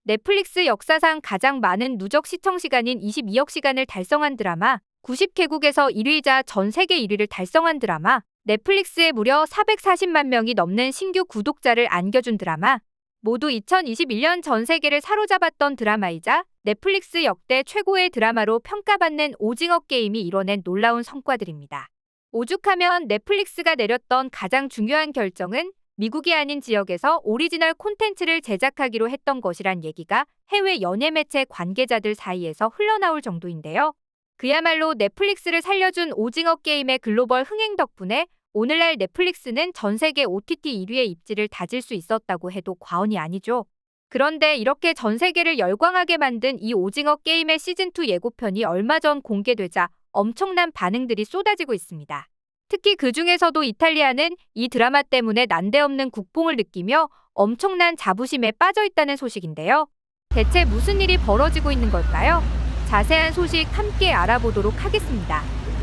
넷플릭스 역사상 가장 많은 누적 시청시간인 22억 시간을 달성한 드라마, 90개국에서 1위이자 전 세계 1위를 달성한 드라마, 넷플릭스에 무려 440만 명이 넘는 신규 구독자를 안겨준 드라마, 모두 2021년 전 세계를 사로잡았던 드라마이자 넷플릭스 역대 최고의 드라마로 평가받는 오징어 게임이 이뤄낸 놀라운 성과들입니다. 오죽하면 넷플릭스가 내렸던 가장 중요한 결정은 미국이 아닌 지역에서 오리지널 콘텐츠를 제작하기로 했던 것이란 얘기가 해외 연예 매체 관계자들 사이에서 흘러나올 정도인데요. 그야말로 넷플릭스를 살려준 오징어 게임의 글로벌 흥행 덕분에 오늘날 넷플릭스는 전 세계 OTT 1위의 입지를 다질 수 있었다고 해도 과언이 아니죠. 그런데 이렇게 전 세계를 열광하게 만든 이 오징어 게임의 시즌2 예고편이 얼마 전 공개되자 엄청난 반응들이 쏟아지고 있습니다. 특히 그 중에서도 이탈리아는 이 드라마 때문에 난데없는 국뽕을 느끼며 엄청난 자부심에 빠져 있다는 소식인데요. 대체 무슨 일이 벌어지고 있는 걸까요? 자세한 소식 함께 알아보도록 하겠습니다.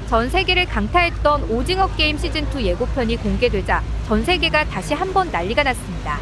전 세계를 강타했던 오징어 게임 시즌2 예고편이 공개되자 전 세계가 다시 한번 난리가 났습니다.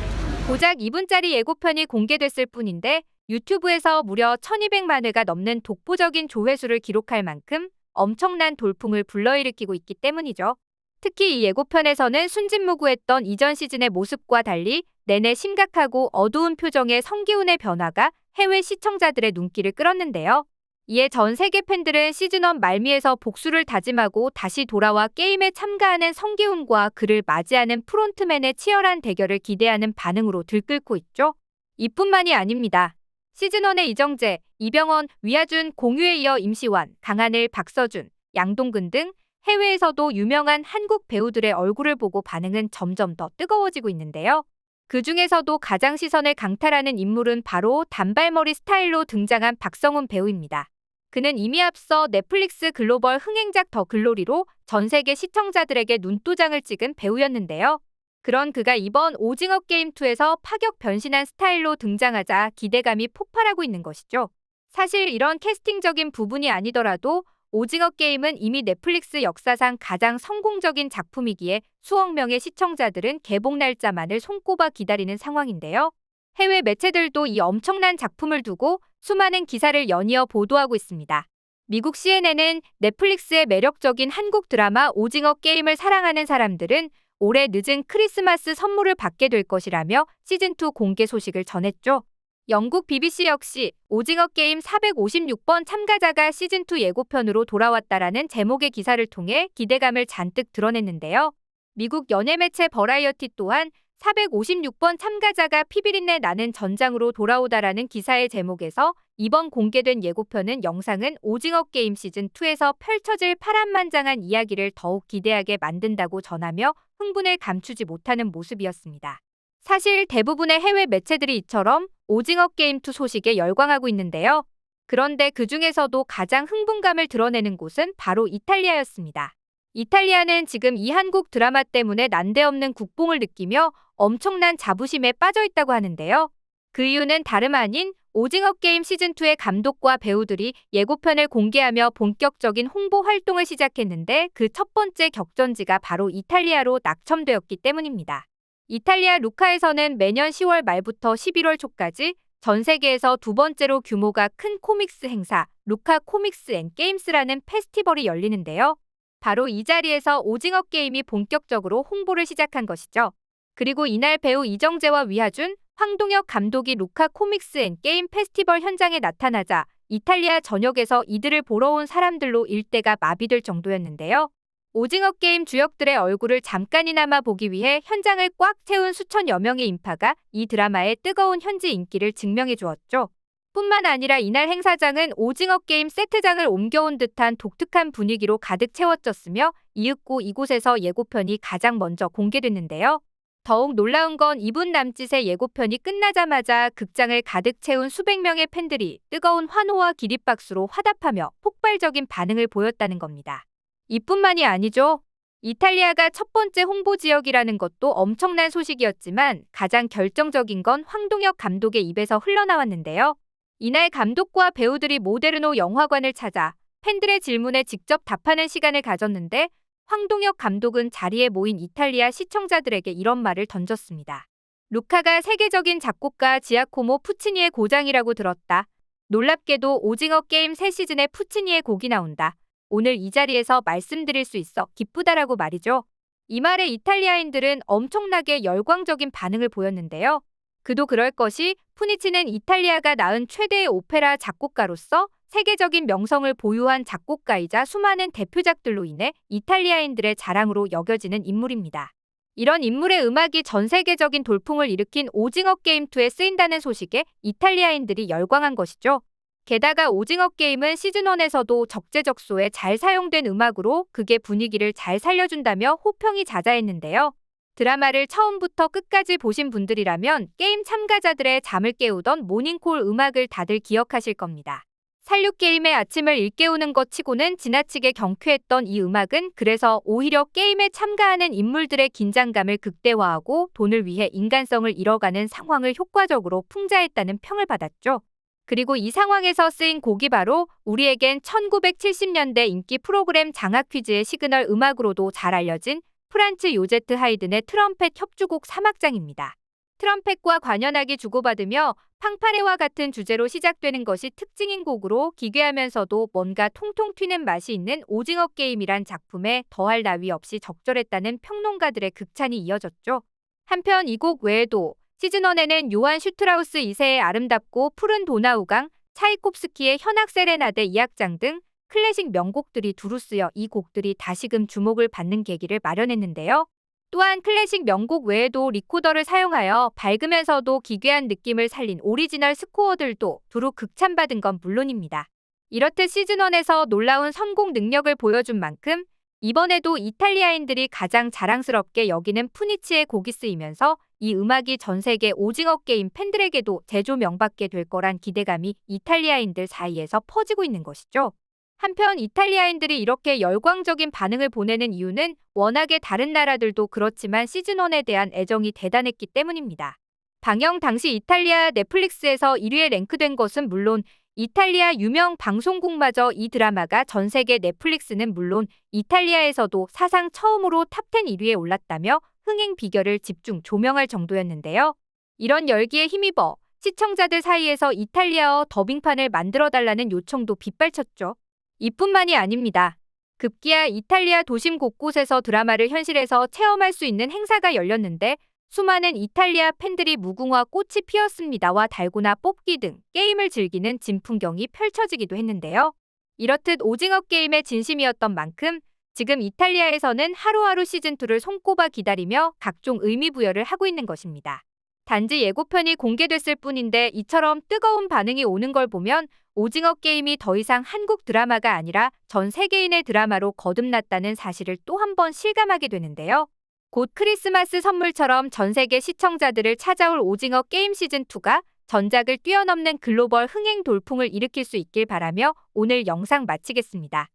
고작 2분짜리 예고편이 공개됐을 뿐인데 유튜브에서 무려 1200만 회가 넘는 독보적인 조회수를 기록할 만큼 엄청난 돌풍을 불러일으키고 있기 때문이죠. 특히 이 예고편에서는 순진무구했던 이전 시즌의 모습과 달리 내내 심각하고 어두운 표정의 성기훈의 변화가 해외 시청자들의 눈길을 끌었는데요. 이에 전 세계 팬들은 시즌1 말미에서 복수를 다짐하고 다시 돌아와 게임에 참가하는 성기훈과 그를 맞이하는 프론트맨의 치열한 대결을 기대하는 반응으로 들끓고 있죠. 이뿐만이 아닙니다. 시즌1의 이정재, 이병헌, 위아준, 공유에 이어 임시완, 강하늘, 박서준, 양동근 등 해외에서도 유명한 한국 배우들의 얼굴을 보고 반응은 점점 더 뜨거워지고 있는데요. 그 중에서도 가장 시선을 강탈하는 인물은 바로 단발머리 스타일로 등장한 박성훈 배우입니다. 그는 이미 앞서 넷플릭스 글로벌 흥행작 더 글로리로 전 세계 시청자들에게 눈도장을 찍은 배우였는데요. 그런 그가 이번 오징어 게임2에서 파격 변신한 스타일로 등장하자 기대감이 폭발하고 있는 것이죠. 사실 이런 캐스팅적인 부분이 아니더라도 오징어 게임은 이미 넷플릭스 역사상 가장 성공적인 작품이기에 수억 명의 시청자들은 개봉 날짜만을 손꼽아 기다리는 상황인데요. 해외 매체들도 이 엄청난 작품을 두고 수많은 기사를 연이어 보도하고 있습니다. 미국 CNN은 넷플릭스의 매력적인 한국 드라마 오징어 게임을 사랑하는 사람들은 올해 늦은 크리스마스 선물을 받게 될 것이라며 시즌2 공개 소식을 전했죠. 영국 BBC 역시 오징어 게임 456번 참가자가 시즌2 예고편으로 돌아왔다라는 제목의 기사를 통해 기대감을 잔뜩 드러냈는데요. 미국 연예 매체 버라이어티 또한 456번 참가자가 피비린내 나는 전장으로 돌아오다라는 기사의 제목에서 이번 공개된 예고편은 영상은 오징어 게임 시즌2에서 펼쳐질 파란만장한 이야기를 더욱 기대하게 만든다고 전하며 흥분을 감추지 못하는 모습이었습니다. 사실 대부분의 해외 매체들이 이처럼 오징어 게임2 소식에 열광하고 있는데요. 그런데 그 중에서도 가장 흥분감을 드러내는 곳은 바로 이탈리아였습니다. 이탈리아는 지금 이 한국 드라마 때문에 난데없는 국뽕을 느끼며 엄청난 자부심에 빠져 있다고 하는데요. 그 이유는 다름 아닌 오징어 게임 시즌2의 감독과 배우들이 예고편을 공개하며 본격적인 홍보 활동을 시작했는데 그 첫 번째 격전지가 바로 이탈리아로 낙첨되었기 때문입니다. 이탈리아 루카에서는 매년 10월 말부터 11월 초까지 전 세계에서 두 번째로 규모가 큰 코믹스 행사 루카 코믹스 앤 게임스라는 페스티벌이 열리는데요. 바로 이 자리에서 오징어 게임이 본격적으로 홍보를 시작한 것이죠. 그리고 이날 배우 이정재와 위하준, 황동혁 감독이 루카 코믹스 앤 게임 페스티벌 현장에 나타나자 이탈리아 전역에서 이들을 보러 온 사람들로 일대가 마비될 정도였는데요. 오징어 게임 주역들의 얼굴을 잠깐이나마 보기 위해 현장을 꽉 채운 수천여 명의 인파가 이 드라마의 뜨거운 현지 인기를 증명해 주었죠. 뿐만 아니라 이날 행사장은 오징어 게임 세트장을 옮겨온 듯한 독특한 분위기로 가득 채워졌으며 이윽고 이곳에서 예고편이 가장 먼저 공개됐는데요. 더욱 놀라운 건 2분 남짓의 예고편이 끝나자마자 극장을 가득 채운 수백 명의 팬들이 뜨거운 환호와 기립박수로 화답하며 폭발적인 반응을 보였다는 겁니다. 이뿐만이 아니죠. 이탈리아가 첫 번째 홍보 지역이라는 것도 엄청난 소식이었지만 가장 결정적인 건 황동혁 감독의 입에서 흘러나왔는데요. 이날 감독과 배우들이 모데르노 영화관을 찾아 팬들의 질문에 직접 답하는 시간을 가졌는데 황동혁 감독은 자리에 모인 이탈리아 시청자들에게 이런 말을 던졌습니다. 루카가 세계적인 작곡가 지아코모 푸치니의 고장이라고 들었다. 놀랍게도 오징어 게임 새 시즌에 푸치니의 곡이 나온다. 오늘 이 자리에서 말씀드릴 수 있어 기쁘다라고 말이죠. 이 말에 이탈리아인들은 엄청나게 열광적인 반응을 보였는데요. 그도 그럴 것이 푸니치는 이탈리아가 낳은 최대의 오페라 작곡가로서 세계적인 명성을 보유한 작곡가이자 수많은 대표작들로 인해 이탈리아인들의 자랑으로 여겨지는 인물입니다. 이런 인물의 음악이 전 세계적인 돌풍을 일으킨 오징어 게임 2에 쓰인다는 소식에 이탈리아인들이 열광한 것이죠. 게다가 오징어 게임은 시즌1에서도 적재적소에 잘 사용된 음악으로 극의 분위기를 잘 살려준다며 호평이 자자했는데요. 드라마를 처음부터 끝까지 보신 분들이라면 게임 참가자들의 잠을 깨우던 모닝콜 음악을 다들 기억하실 겁니다. 살육게임의 아침을 일깨우는 것 치고는 지나치게 경쾌했던 이 음악은 그래서 오히려 게임에 참가하는 인물들의 긴장감을 극대화하고 돈을 위해 인간성을 잃어가는 상황을 효과적으로 풍자했다는 평을 받았죠. 그리고 이 상황에서 쓰인 곡이 바로 우리에겐 1970년대 인기 프로그램 장학 퀴즈의 시그널 음악으로도 잘 알려진 프란츠 요제트 하이든의 트럼펫 협주곡 3악장입니다. 트럼펫과 관현악이 주고받으며 팡파레와 같은 주제로 시작되는 것이 특징인 곡으로 기괴하면서도 뭔가 통통 튀는 맛이 있는 오징어 게임이란 작품에 더할 나위 없이 적절했다는 평론가들의 극찬이 이어졌죠. 한편 이 곡 외에도 시즌1에는 요한 슈트라우스 2세의 아름답고 푸른 도나우강, 차이콥스키의 현악 세레나데 2악장 등 클래식 명곡들이 두루 쓰여 이 곡들이 다시금 주목을 받는 계기를 마련했는데요. 또한 클래식 명곡 외에도 리코더를 사용하여 밝으면서도 기괴한 느낌을 살린 오리지널 스코어들도 두루 극찬받은 건 물론입니다. 이렇듯 시즌1에서 놀라운 선곡 능력을 보여준 만큼 이번에도 이탈리아인들이 가장 자랑스럽게 여기는 푸니치의 곡이 쓰이면서 이 음악이 전 세계 오징어 게임 팬들에게도 재조명받게 될 거란 기대감이 이탈리아인들 사이에서 퍼지고 있는 것이죠. 한편 이탈리아인들이 이렇게 열광적인 반응을 보내는 이유는 워낙에 다른 나라들도 그렇지만 시즌1에 대한 애정이 대단했기 때문입니다. 방영 당시 이탈리아 넷플릭스에서 1위에 랭크된 것은 물론 이탈리아 유명 방송국마저 이 드라마가 전 세계 넷플릭스는 물론 이탈리아에서도 사상 처음으로 탑10 1위에 올랐다며 흥행 비결을 집중 조명할 정도였는데요. 이런 열기에 힘입어 시청자들 사이에서 이탈리아어 더빙판을 만들어달라는 요청도 빗발쳤죠. 이뿐만이 아닙니다. 급기야 이탈리아 도심 곳곳에서 드라마를 현실에서 체험할 수 있는 행사가 열렸는데 수많은 이탈리아 팬들이 무궁화 꽃이 피었습니다와 달고나 뽑기 등 게임을 즐기는 진풍경이 펼쳐지기도 했는데요. 이렇듯 오징어 게임의 진심이었던 만큼 지금 이탈리아에서는 하루하루 시즌2를 손꼽아 기다리며 각종 의미부여를 하고 있는 것입니다. 단지 예고편이 공개됐을 뿐인데 이처럼 뜨거운 반응이 오는 걸 보면 오징어 게임이 더 이상 한국 드라마가 아니라 전 세계인의 드라마로 거듭났다는 사실을 또 한 번 실감하게 되는데요. 곧 크리스마스 선물처럼 전 세계 시청자들을 찾아올 오징어 게임 시즌2가 전작을 뛰어넘는 글로벌 흥행 돌풍을 일으킬 수 있길 바라며 오늘 영상 마치겠습니다.